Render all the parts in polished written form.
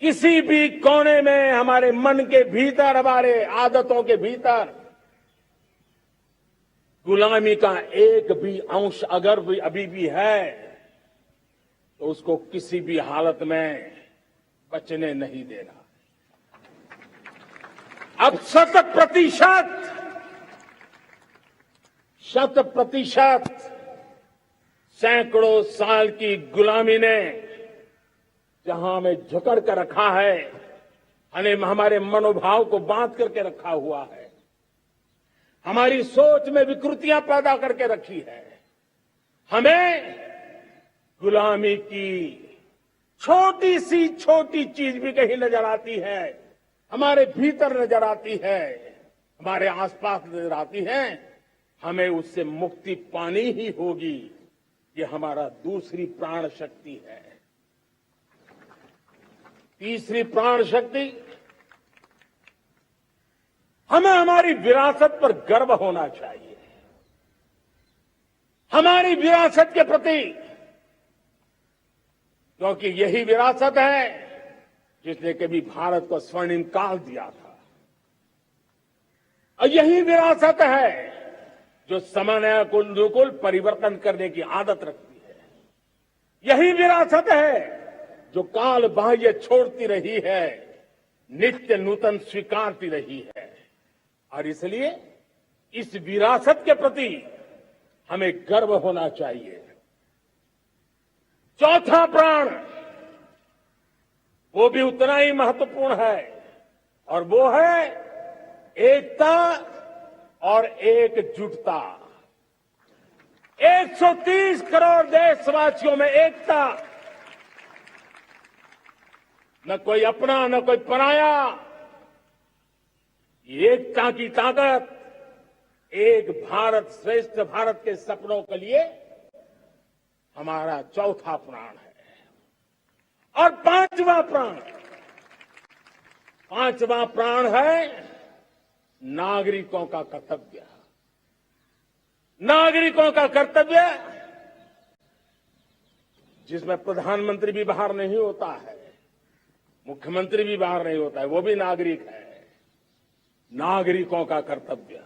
किसी भी कोने में, हमारे मन के भीतर, हमारे आदतों के भीतर गुलामी का एक भी अंश अगर भी अभी भी है तो उसको किसी भी हालत में बचने नहीं देना। अब 100% सैकड़ों साल की गुलामी ने जहां हमें झकड़ कर रखा है, हमारे मनोभाव को बांध करके रखा हुआ है, हमारी सोच में विकृतियां पैदा करके रखी है, हमें गुलामी की छोटी सी छोटी चीज भी कहीं नजर आती है, हमारे भीतर नजर आती है, हमारे आसपास नजर आती है, हमें उससे मुक्ति पानी ही होगी। ये हमारा दूसरी प्राण शक्ति है। तीसरी प्राण शक्ति, हमें हमारी विरासत पर गर्व होना चाहिए। हमारी विरासत के प्रति, क्योंकि यही विरासत है जिसने कभी भारत को स्वर्णिम काल दिया था, और यही विरासत है जो समय को अनुकूल परिवर्तन करने की आदत रखती है। यही विरासत है जो काल बाह्य छोड़ती रही है, नित्य नूतन स्वीकारती रही है। और इसलिए इस विरासत के प्रति हमें गर्व होना चाहिए। चौथा प्राण, वो भी उतना ही महत्वपूर्ण है, और वो है एकता और एकजुटता। 130 करोड़ देशवासियों में एकता, न कोई अपना न कोई पराया। एकता की ताकत एक भारत श्रेष्ठ भारत के सपनों के लिए हमारा चौथा प्राण है। और पांचवा प्राण है नागरिकों का कर्तव्य। नागरिकों का कर्तव्य जिसमें प्रधानमंत्री भी बाहर नहीं होता है, मुख्यमंत्री भी बाहर नहीं होता है, वो भी नागरिक है। नागरिकों का कर्तव्य,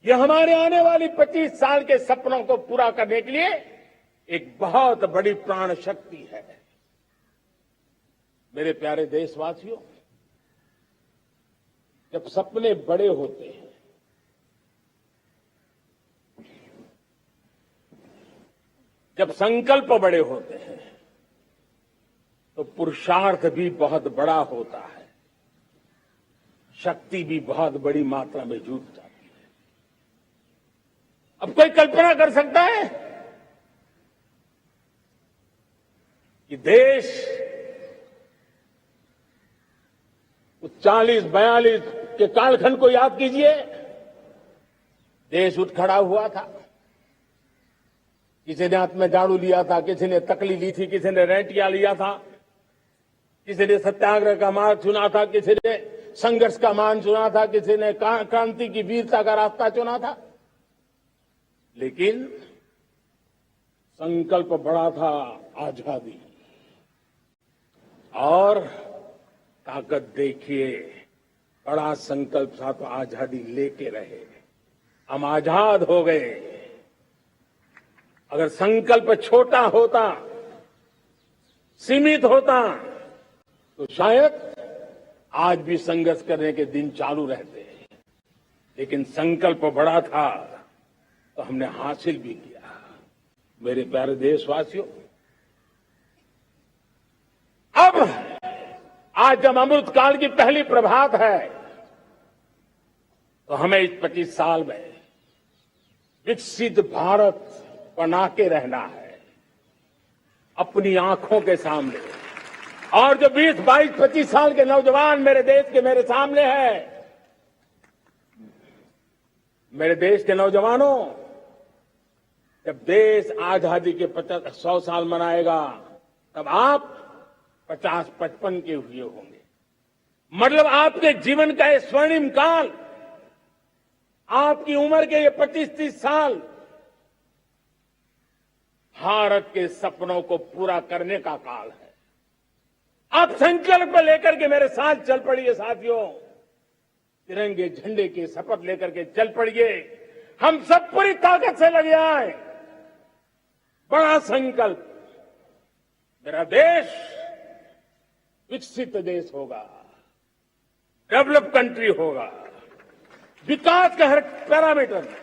यह हमारे आने वाली 25 साल के सपनों को पूरा करने के लिए एक बहुत बड़ी प्राण शक्ति है। मेरे प्यारे देशवासियों, जब सपने बड़े होते हैं, जब संकल्प बड़े होते हैं, तो पुरुषार्थ भी बहुत बड़ा होता है, शक्ति भी बहुत बड़ी मात्रा में जुट जाती है। अब कोई कल्पना कर सकता है कि देश 40-42 के कालखंड को याद कीजिए। देश उठ खड़ा हुआ था, किसी ने हाथ में झाड़ू लिया था, किसी ने तकली ली थी, किसी ने रेंटिया लिया था, किसी ने सत्याग्रह का मार्ग चुना था, किसी ने संघर्ष का मान चुना था, किसी ने क्रांति की वीरता का रास्ता चुना था। लेकिन संकल्प बड़ा था, आजादी। और ताकत देखिए, बड़ा संकल्प था तो आजादी लेके रहे, हम आजाद हो गए। अगर संकल्प छोटा होता, सीमित होता, तो शायद आज भी संघर्ष करने के दिन चालू रहते। लेकिन संकल्प बड़ा था तो हमने हासिल भी किया। मेरे प्यारे देशवासियों, अब आज जब अमृत काल की पहली प्रभात है, तो हमें इस 25 साल में विकसित भारत बना के रहना है, अपनी आंखों के सामने। और जो 20, 22, 25 साल के नौजवान मेरे देश के मेरे सामने हैं, मेरे देश के नौजवानों, जब देश आजादी के 100 साल मनाएगा, तब आप 50-55 के हुए होंगे। मतलब आपके जीवन का ये स्वर्णिम काल, आपकी उम्र के ये 25-30 साल भारत के सपनों को पूरा करने का काल है। आप संकल्प लेकर के मेरे साथ चल पड़िए साथियों, तिरंगे झंडे की शपथ लेकर के चल पड़िए। हम सब पूरी ताकत से लगे आए। बड़ा संकल्प, मेरा देश विकसित देश होगा, डेवलप कंट्री होगा। विकास के हर पैरामीटर में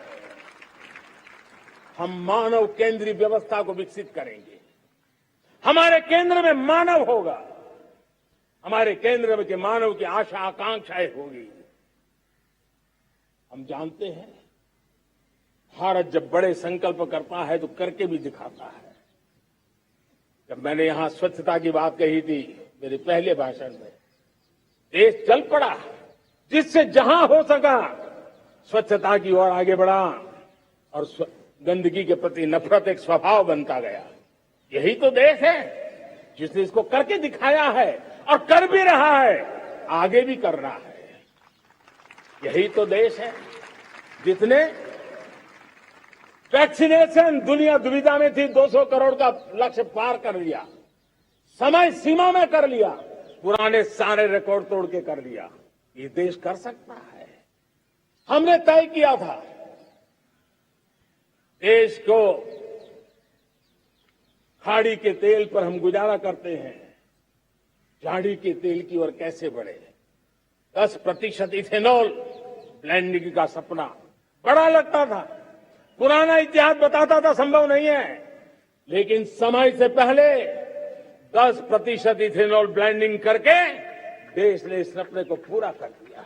हम मानव केंद्रीय व्यवस्था को विकसित करेंगे। हमारे केंद्र में मानव होगा, हमारे केंद्र में मानव की आशा आकांक्षाएं होगी। हम जानते हैं भारत जब बड़े संकल्प करता है तो करके भी दिखाता है। जब मैंने यहां स्वच्छता की बात कही थी मेरे पहले भाषण में, देश चल पड़ा, जिससे जहां हो सका स्वच्छता की ओर आगे बढ़ा और गंदगी के प्रति नफरत एक स्वभाव बनता गया। यही तो देश है जिसने इसको करके दिखाया है और कर भी रहा है, आगे भी कर रहा है। यही तो देश है जिसने वैक्सीनेशन, दुनिया दुविधा में थी, 200 करोड़ का लक्ष्य पार कर लिया, समय सीमा में कर लिया, पुराने सारे रिकॉर्ड तोड़ के कर लिया। ये देश कर सकता है। हमने तय किया था देश को खाड़ी के तेल पर हम गुजारा करते हैं, झाड़ी के तेल की ओर कैसे बढ़े। 10% इथेनॉल ब्लेंडिंग का सपना बड़ा लगता था, पुराना इतिहास बताता था संभव नहीं है, लेकिन समय से पहले 10% इथेनॉल ब्लेंडिंग करके देश ने इस सपने को पूरा कर दिया।